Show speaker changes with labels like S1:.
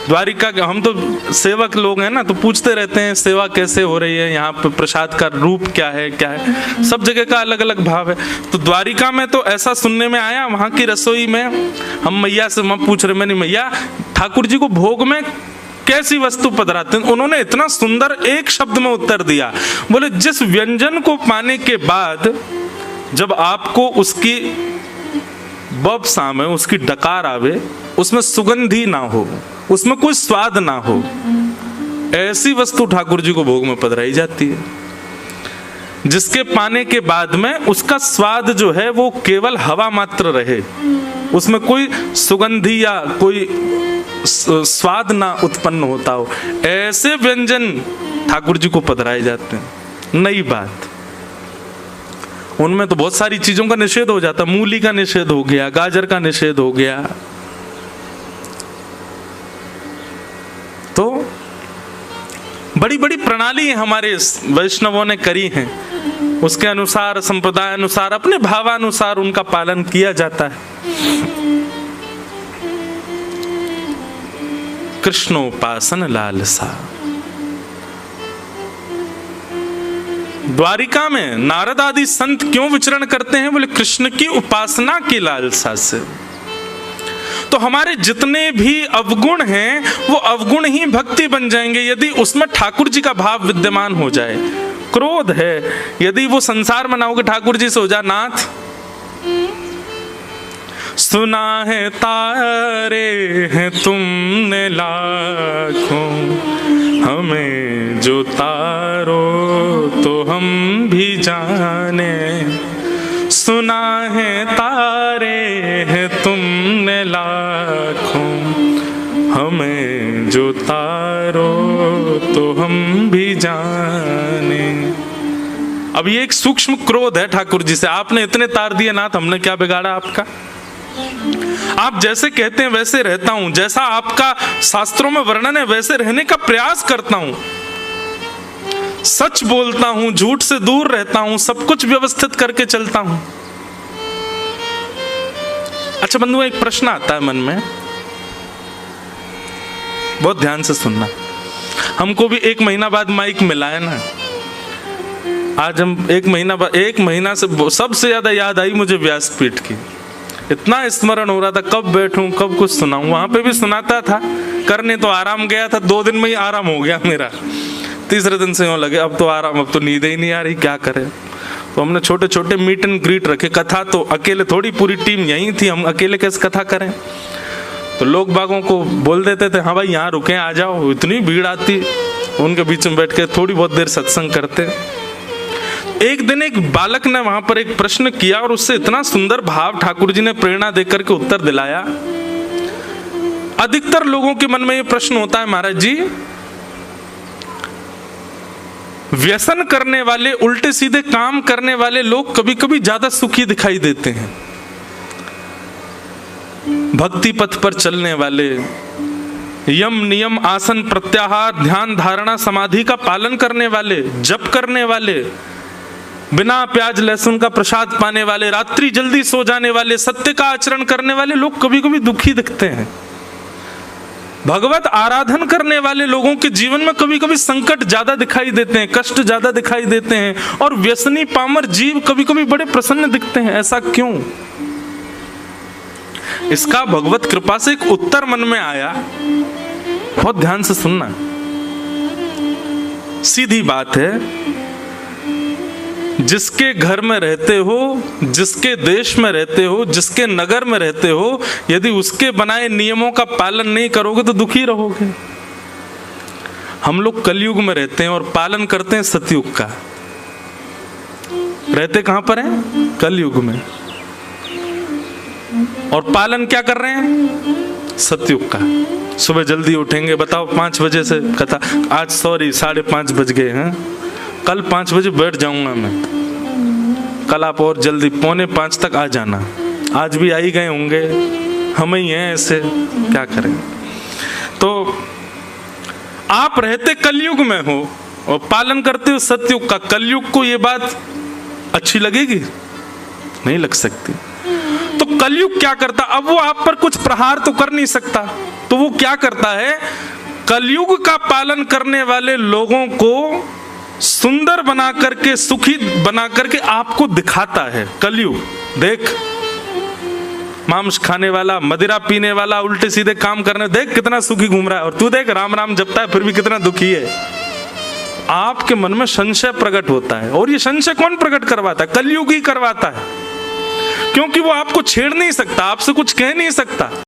S1: द्वारिका के हम तो सेवक लोग हैं ना, तो पूछते रहते हैं सेवा कैसे हो रही है, यहाँ पे प्रसाद का रूप क्या है, सब जगह का अलग अलग भाव है। तो द्वारिका में तो ऐसा सुनने में आया, वहाँ की रसोई में हम मैया से पूछ रहे, मैंने मैया ठाकुर जी को भोग में कैसी वस्तु पधराते हैं? उन्होंने इतना सुंदर एक शब्द में उत्तर दिया, बोले जिस व्यंजन को पाने के बाद जब आपको उसकी बब सामे, उसकी डकार आवे, उसमें सुगंधी ना हो, उसमें कोई स्वाद ना हो, ऐसी वस्तु ठाकुर जी को भोग में पधराई जाती है। जिसके पाने के बाद में उसका स्वाद जो है वो केवल हवा मात्र रहे, उसमें कोई सुगंधी या कोई स्वाद ना उत्पन्न होता हो, ऐसे व्यंजन ठाकुर जी को पधराए जाते हैं। नई बात, उनमें तो बहुत सारी चीजों का निषेध हो जाता, मूली का निषेध हो गया, गाजर का निषेध हो गया। तो बड़ी बड़ी प्रणाली हमारे वैष्णवों ने करी हैं, उसके अनुसार संप्रदाय अनुसार अपने भावानुसार उनका पालन किया जाता है। कृष्णोपासन लालसा। द्वारिका में नारद आदि संत क्यों विचरण करते हैं? बोले कृष्ण की उपासना की लालसा से। तो हमारे जितने भी अवगुण हैं वो अवगुण ही भक्ति बन जाएंगे यदि उसमें ठाकुर जी का भाव विद्यमान हो जाए। क्रोध है, यदि वो संसार मनाओगे ठाकुर जी से हो जा नाथ, सुना है तारे हैं तुमने लाखों, हमें जो तारो तो हम भी जाने। सुना है तारे हैं तुमने लाखों, हमें जो तारो तो हम भी जाने। अब ये एक सूक्ष्म क्रोध है ठाकुर जी से, आपने इतने तार दिए नाथ, हमने क्या बिगाड़ा आपका? आप जैसे कहते हैं वैसे रहता हूं, जैसा आपका शास्त्रों में वर्णन है वैसे रहने का प्रयास करता हूं, सच बोलता हूं, झूठ से दूर रहता हूं, सब कुछ व्यवस्थित करके चलता हूं। अच्छा बंधुओं, एक प्रश्न आता है मन में, बहुत ध्यान से सुनना। हमको भी 1 महीना बाद माइक मिला है ना, आज हम 1 महीना बाद, 1 महीना से सबसे ज्यादा याद आई मुझे व्यासपीठ की। इतना स्मरण हो रहा था कब बैठूं कब कुछ सुनाऊं। वहां पे भी सुनाता था, करने तो आराम गया था, 2 दिन में ही आराम हो गया मेरा। तीसरे दिन से यूं लगे अब तो आराम, अब तो नींद ही नहीं आ रही, क्या करें। तो हमने छोटे छोटे मीट एंड ग्रीट रखे। कथा तो अकेले थोड़ी, पूरी टीम यहीं थी, हम अकेले कैसे कथा करें। तो लोग बागों को बोल देते थे हाँ भाई यहाँ रुके, आ जाओ। इतनी भीड़ आती, उनके बीच में बैठ के थोड़ी बहुत देर सत्संग करते। एक दिन एक बालक ने वहां पर एक प्रश्न किया और उससे इतना सुंदर भाव ठाकुर जी ने प्रेरणा देकर के उत्तर दिलाया। अधिकतर लोगों के मन में ये प्रश्न होता है महाराज जी, व्यसन करने वाले, उल्टे सीधे काम करने वाले लोग कभी कभी ज्यादा सुखी दिखाई देते हैं। भक्ति पथ पर चलने वाले, यम नियम आसन प्रत्याहार ध्यान धारणा समाधि का पालन करने वाले, जप करने वाले, बिना प्याज लहसुन का प्रसाद पाने वाले, रात्रि जल्दी सो जाने वाले, सत्य का आचरण करने वाले लोग कभी कभी दुखी दिखते हैं। भगवत आराधन करने वाले लोगों के जीवन में कभी कभी संकट ज्यादा दिखाई देते हैं, कष्ट ज्यादा दिखाई देते हैं, और व्यसनी पामर जीव कभी कभी बड़े प्रसन्न दिखते हैं। ऐसा क्यों? इसका भगवत कृपा से एक उत्तर मन में आया, बहुत ध्यान से सुनना। सीधी बात है, जिसके घर में रहते हो, जिसके देश में रहते हो, जिसके नगर में रहते हो, यदि उसके बनाए नियमों का पालन नहीं करोगे तो दुखी रहोगे। हम लोग कलयुग में रहते हैं और पालन करते हैं सतयुग का। रहते कहां पर हैं? कलयुग में। और पालन क्या कर रहे हैं? सतयुग का। सुबह जल्दी उठेंगे, बताओ 5 बजे से कथा, आज सॉरी 5:30 बज गए हैं, कल 5 बजे बैठ जाऊंगा मैं। कल आप और जल्दी 4:45 तक आ जाना। आज भी आ ही गए होंगे, हम ही हैं ऐसे, क्या करें। तो आप रहते कलयुग में हो और पालन करते हो सतयुग का। कलयुग को ये बात अच्छी लगेगी? नहीं लग सकती। तो कलयुग क्या करता? अब वो आप पर कुछ प्रहार तो कर नहीं सकता, तो वो क्या करता है, कलयुग का पालन करने वाले लोगों को सुंदर बना करके, सुखी बना करके आपको दिखाता है। कलयुग देख, मांस खाने वाला, मदिरा पीने वाला, उल्टे सीधे काम करने, देख कितना सुखी घूम रहा है, और तू देख राम राम जपता है फिर भी कितना दुखी है। आपके मन में संशय प्रकट होता है, और ये संशय कौन प्रकट करवाता है? कलयुग ही करवाता है, क्योंकि वो आपको छेड़ नहीं सकता, आपसे कुछ कह नहीं सकता।